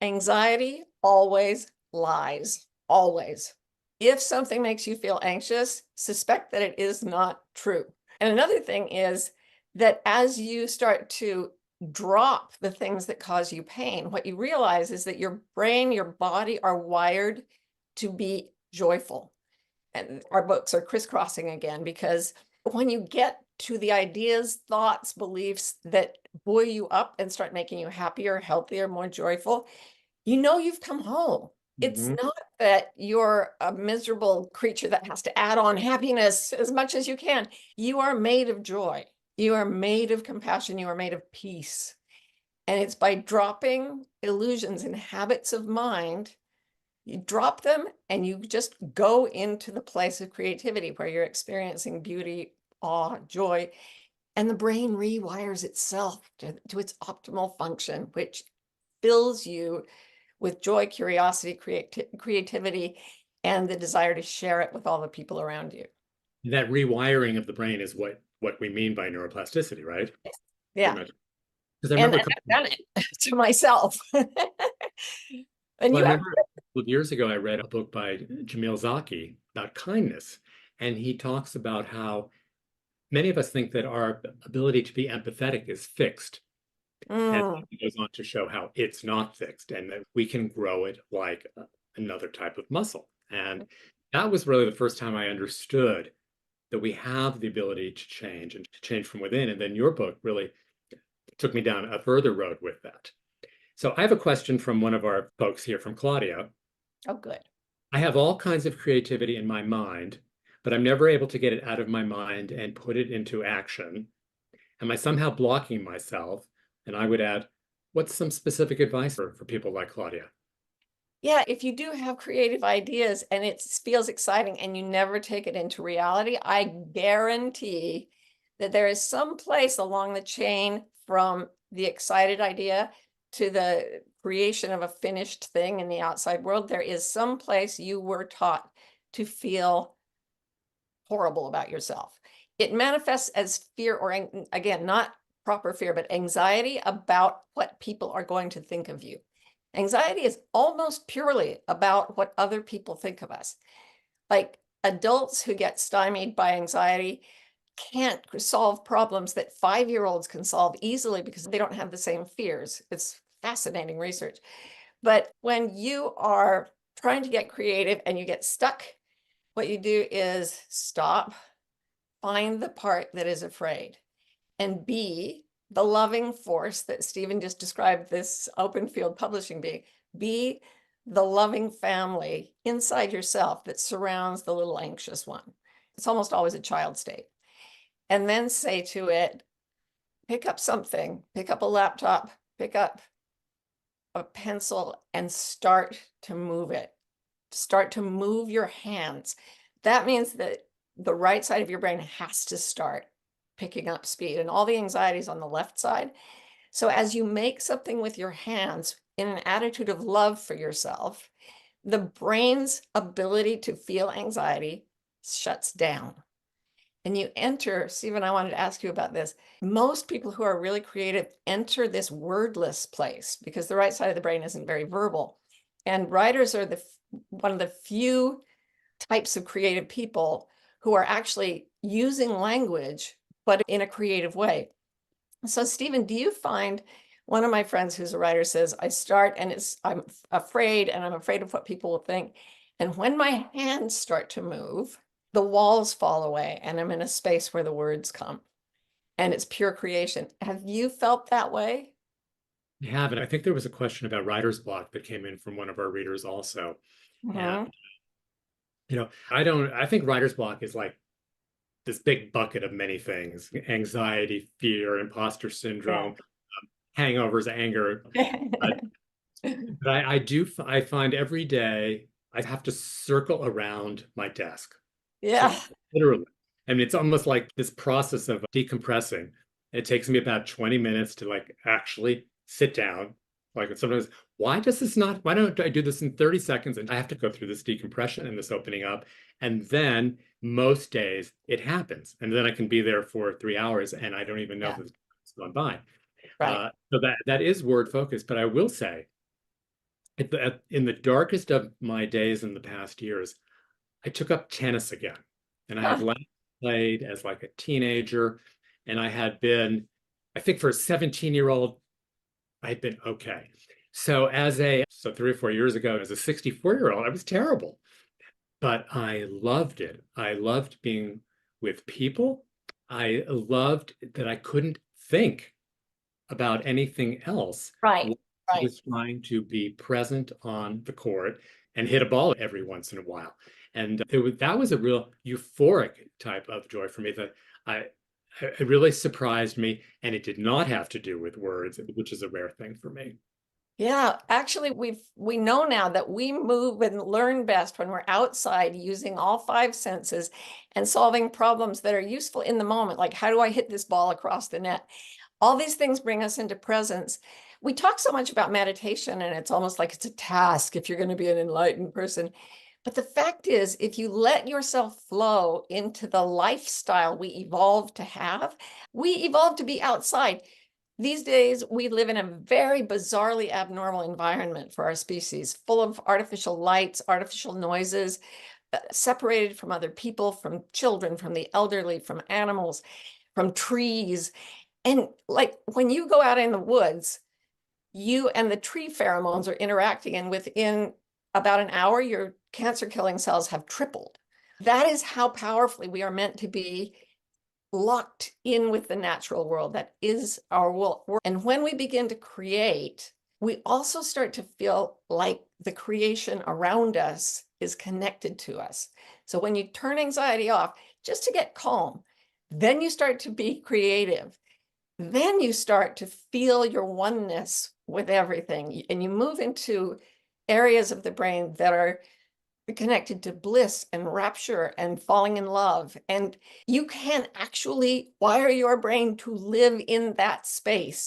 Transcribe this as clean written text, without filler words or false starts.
Anxiety always lies, always. If something makes you feel anxious, suspect that it is not true. And another thing is that as you start to drop the things that cause you pain, what you realize is that your brain, your body are wired to be joyful. And our books are crisscrossing again, because when you get to the ideas, thoughts, beliefs that buoy you up and start making you happier, healthier, more joyful, you know you've come home. It's Mhm. not that you're a miserable creature that has to add on happiness as much as you can. You are made of joy. You are made of compassion. You are made of peace. And it's by dropping illusions and habits of mind, you drop them and you just go into the place of creativity where you're experiencing beauty, awe, joy, and the brain rewires itself to its optimal function, which fills you with joy, curiosity, creativity, and the desire to share it with all the people around you. That rewiring of the brain is what we mean by neuroplasticity, right? Pretty Yeah. much. Because I And remember, I've done it to myself. And well, I you have. remember a couple of years ago, I read a book by Jamil Zaki about kindness, and he talks about how many of us think that our ability to be empathetic is fixed, and Mm, he goes on to show how it's not fixed, and that we can grow it like another type of muscle. And that was really the first time I understood that we have the ability to change and to change from within. And then your book really took me down a further road with that. So I have a question from one of our folks here, from Claudia. oh, good. I have all kinds of creativity in my mind, but I'm never able to get it out of my mind and put it into action. Am I somehow blocking myself? And I would add, what's some specific advice for people like Claudia? Yeah, if you do have creative ideas and it feels exciting and you never take it into reality, I guarantee that there is some place along the chain from the excited idea to the creation of a finished thing in the outside world. There is some place you were taught to feel horrible about yourself. It manifests as fear, or again, not proper fear, but anxiety about what people are going to think of you. Anxiety is almost purely about what other people think of us. Like adults who get stymied by anxiety can't solve problems that 5-year-olds can solve easily because they don't have the same fears. It's fascinating research. But when you are trying to get creative and you get stuck, what you do is stop, find the part that is afraid, and be the loving force that Stephen just described this open field publishing being. Be the loving family inside yourself that surrounds the little anxious one. It's almost always a child state. And then say to it, pick up something, pick up a laptop, pick up a pencil, and start to move it. Start to move your hands. That means that the right side of your brain has to start picking up speed, and all the anxiety is on the left side. So as you make something with your hands in an attitude of love for yourself, the brain's ability to feel anxiety shuts down. And you enter, Stephen, I wanted to ask you about this. Most people who are really creative enter this wordless place because the right side of the brain isn't very verbal. And writers are one of the few types of creative people who are actually using language, but in a creative way. So, Stephen, do you find, one of my friends who's a writer says, I start and I'm afraid, and I'm afraid of what people will think. And when my hands start to move, the walls fall away and I'm in a space where the words come and it's pure creation. Have you felt that way? I haven't. I think there was a question about writer's block that came in from one of our readers also. And, Mhm. I think writer's block is like this big bucket of many things: anxiety, fear, imposter Yeah. syndrome, hangovers, anger. But, I find every day I have to circle around my desk. So Yeah. literally, I mean, it's almost like this process of decompressing. It takes me about 20 minutes to like actually sit down. Like sometimes, why don't I do this in 30 seconds? And I have to go through this decompression and this opening up. And then most days it happens. And then I can be there for 3 hours and I don't even know Yeah. if it's gone by. Right. So that is word focus. But I will say, In the darkest of my days in the past years, I took up tennis again. And I had Huh. last played as like a teenager. And I had been, I think for a 17-year-old, I had been okay. So 3 or 4 years ago, as a 64-year-old, I was terrible. But I loved it. I loved being with people. I loved that I couldn't think about anything else. Right, I right. was trying to be present on the court and hit a ball every once in a while. And that was a real euphoric type of joy for me that I it really surprised me, and it did not have to do with words, which is a rare thing for me. Yeah, actually, we know now that we move and learn best when we're outside using all five senses and solving problems that are useful in the moment. Like, how do I hit this ball across the net? All these things bring us into presence. We talk so much about meditation, and it's almost like it's a task if you're going to be an enlightened person. But the fact is, if you let yourself flow into the lifestyle we evolved to have, we evolved to be outside. These days, we live in a very bizarrely abnormal environment for our species, full of artificial lights, artificial noises, separated from other people, from children, from the elderly, from animals, from trees. And like when you go out in the woods, you and the tree pheromones are interacting, and within about an hour, your cancer killing cells have tripled. That is how powerfully we are meant to be locked in with the natural world that is our world. And when we begin to create, we also start to feel like the creation around us is connected to us. So when you turn anxiety off just to get calm, then you start to be creative. Then you start to feel your oneness with everything, and you move into areas of the brain that are connected to bliss and rapture and falling in love. And you can actually wire your brain to live in that space.